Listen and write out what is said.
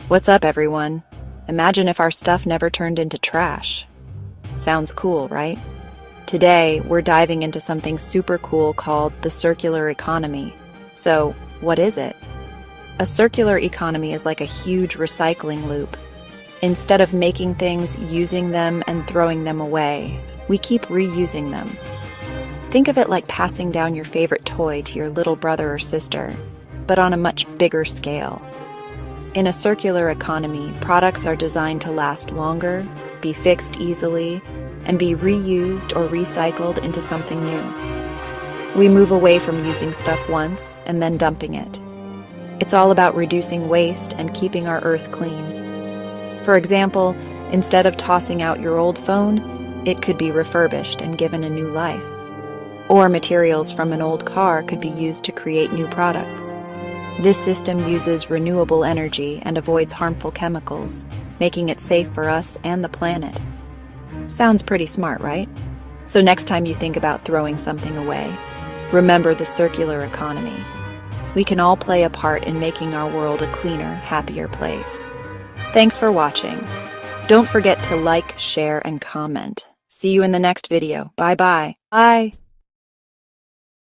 What's up, everyone? Imagine if our stuff never turned into trash. Sounds cool, right? Today, we're diving into something super cool called the circular economy. So, what is it? A circular economy is like a huge recycling loop. Instead of making things, using them, and throwing them away, we keep reusing them. Think of it like passing down your favorite toy to your little brother or sister, but on a much bigger scale. In a circular economy, products are designed to last longer, be fixed easily, and be reused or recycled into something new. We move away from using stuff once and then dumping it. It's all about reducing waste and keeping our earth clean. For example, instead of tossing out your old phone, it could be refurbished and given a new life. Or materials from an old car could be used to create new products. This system uses renewable energy and avoids harmful chemicals, making it safe for us and the planet. Sounds pretty smart, right? So next time you think about throwing something away, remember the circular economy. We can all play a part in making our world a cleaner, happier place. Thanks for watching. Don't forget to like, share, and comment. See you in the next video. Bye-bye. Bye.